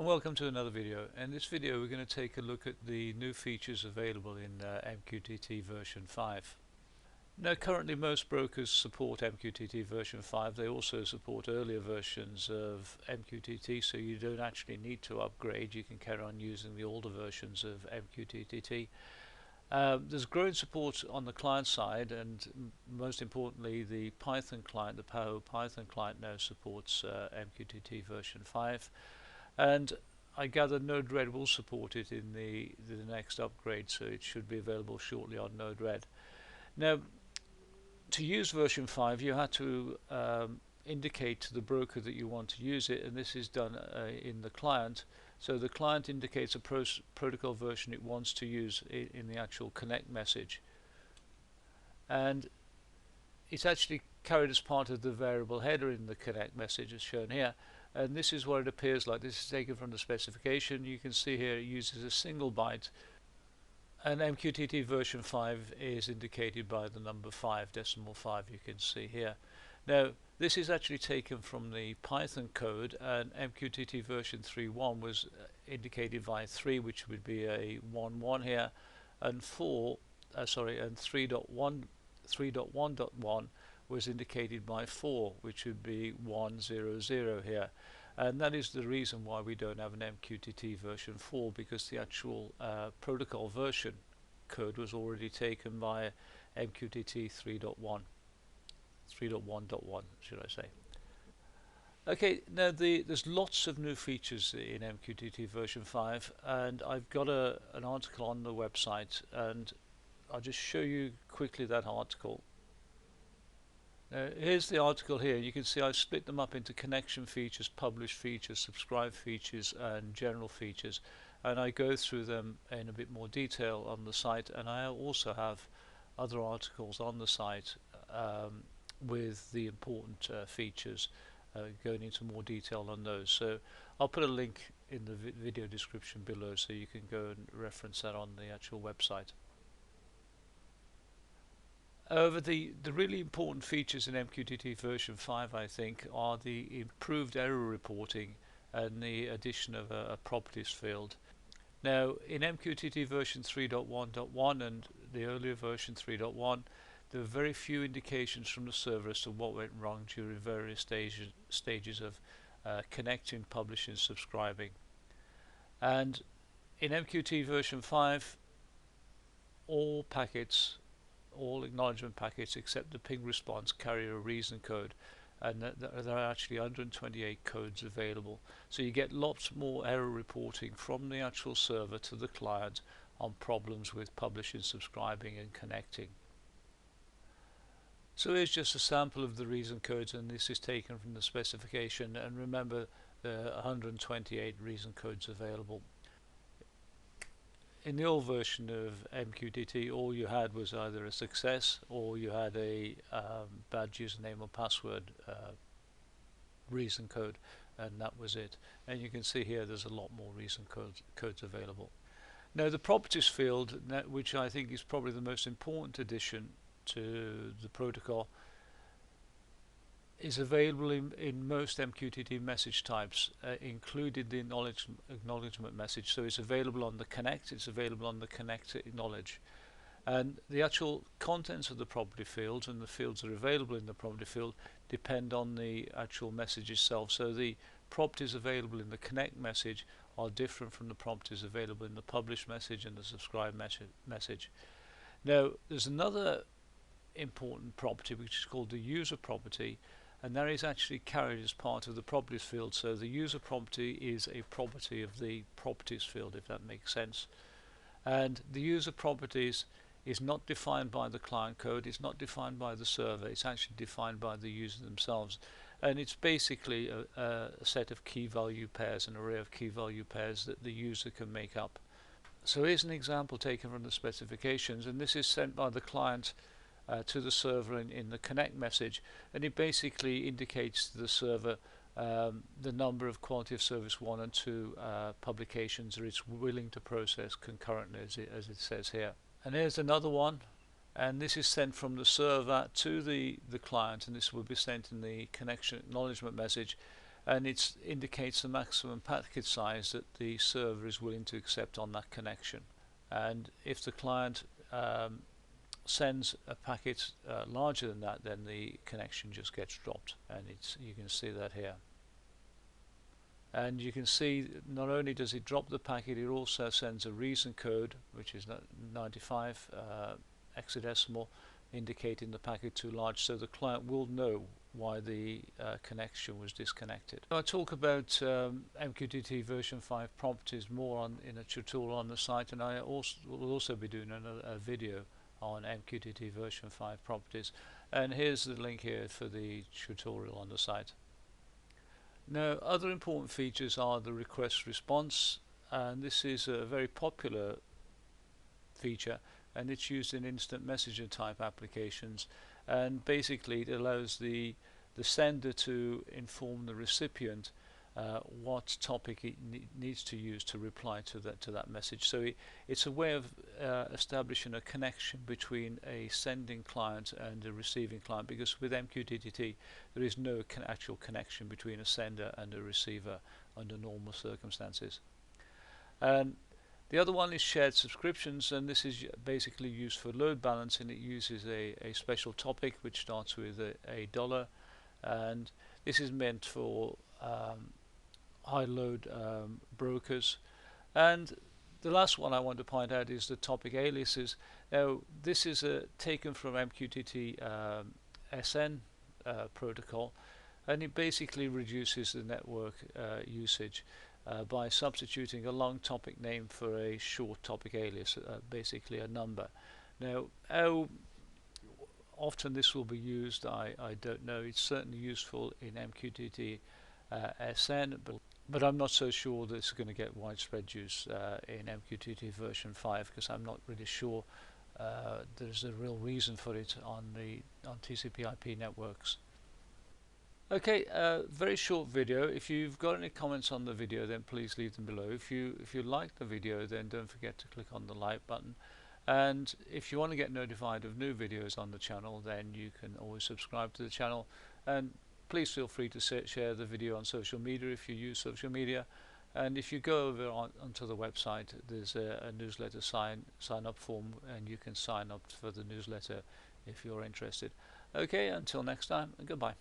welcome to another video. In this video we're going to take a look at the new features available in MQTT version 5. Now currently most brokers support MQTT version 5. They also support earlier versions of MQTT, so you don't actually need to upgrade. You can carry on using the older versions of MQTT. There's growing support on the client side, and most importantly the Python client, the Power Python client now supports MQTT version 5. And I gather Node-RED will support it in the next upgrade, so it should be available shortly on Node-RED. Now, to use version 5, you had to indicate to the broker that you want to use it, and this is done in the client. So the client indicates a protocol version it wants to use in the actual connect message, and it's actually carried as part of the variable header in the connect message as shown here. And this is what it appears like. This is taken from the specification. You can see here it uses a single byte, and MQTT version 5 is indicated by the number 5, decimal 5, you can see here. Now this is actually taken from the Python code, and MQTT version 3.1 was indicated by 3, which would be a 1.1 here, and 3.1.1 was indicated by 4, which would be 1.0.0 here. And that is the reason why we don't have an MQTT version 4, because the actual protocol version code was already taken by MQTT 3.1, 3.1.1 should I say. Okay, now there's lots of new features in MQTT version 5, and I've got an article on the website, and I'll just show you quickly that article. Here's the article here. You can see I've split them up into connection features, publish features, subscribe features, and general features, and I go through them in a bit more detail on the site. And I also have other articles on the site with the important features, going into more detail on those. So I'll put a link in the video description below, so you can go and reference that on the actual website. However, the really important features in MQTT version 5, I think, are the improved error reporting and the addition of a properties field. Now, in MQTT version 3.1.1 and the earlier version 3.1, there were very few indications from the server as to what went wrong during various stages of connecting, publishing, subscribing. And in MQTT version 5, all acknowledgement packets except the ping response carry a reason code, and there are actually 128 codes available. So you get lots more error reporting from the actual server to the client on problems with publishing, subscribing, and connecting. So here's just a sample of the reason codes, and this is taken from the specification. And remember, there are 128 reason codes available. In the old version of MQTT, all you had was either a success or you had a bad username or password reason code, and that was it. And you can see here there's a lot more reason codes available. Now the properties field, which I think is probably the most important addition to the protocol, is available in most MQTT message types, including the acknowledgement message. So it's available on the connect, it's available on the connect to acknowledge. And the actual contents of the property fields and the fields that are available in the property field depend on the actual message itself. So the properties available in the connect message are different from the properties available in the publish message and the subscribe message. Now there's another important property which is called the user property, and that is actually carried as part of the properties field. So the user property is a property of the properties field, if that makes sense. And the user properties is not defined by the client code, it's not defined by the server, it's actually defined by the user themselves. And it's basically a set of key value pairs, an array of key value pairs that the user can make up. So here's an example taken from the specifications, and this is sent by the client to the server in the connect message, and it basically indicates to the server the number of quality of service 1 and 2 publications that it's willing to process concurrently, as it says here. And here's another one, and this is sent from the server to the client, and this will be sent in the connection acknowledgement message. and it indicates the maximum packet size that the server is willing to accept on that connection. And if the client sends a packet larger than that, then the connection just gets dropped, and you can see that here. And you can see not only does it drop the packet, it also sends a reason code, which is 95 hexadecimal, indicating the packet too large, so the client will know why the connection was disconnected. I talk about MQTT version 5 properties more in a tutorial on the site, and I will also be doing a video on MQTT version 5 properties, and here's the link here for the tutorial on the site. Now, other important features are the request response, and this is a very popular feature, and it's used in instant messenger type applications, and basically it allows the sender to inform the recipient what topic it needs to use to reply to that message. So it's a way of establishing a connection between a sending client and a receiving client, because with MQTT there is no actual connection between a sender and a receiver under normal circumstances. And the other one is shared subscriptions, and this is basically used for load balancing. It uses a special topic which starts with a dollar, and this is meant for high load brokers. And the last one I want to point out is the topic aliases. Now, this is taken from MQTT-SN protocol, and it basically reduces the network usage by substituting a long topic name for a short topic alias, basically a number. Now, how often this will be used, I don't know. It's certainly useful in MQTT-SN, but I'm not so sure that it's going to get widespread use in MQTT version 5, because I'm not really sure there's a real reason for it on TCP/IP networks. Okay, very short video. If you've got any comments on the video, then please leave them below. If you like the video, then don't forget to click on the like button. And if you want to get notified of new videos on the channel, then you can always subscribe to the channel. And please feel free to share the video on social media if you use social media. And if you go over onto the website, there's a newsletter sign up form, and you can sign up for the newsletter if you're interested. Okay, until next time, and goodbye.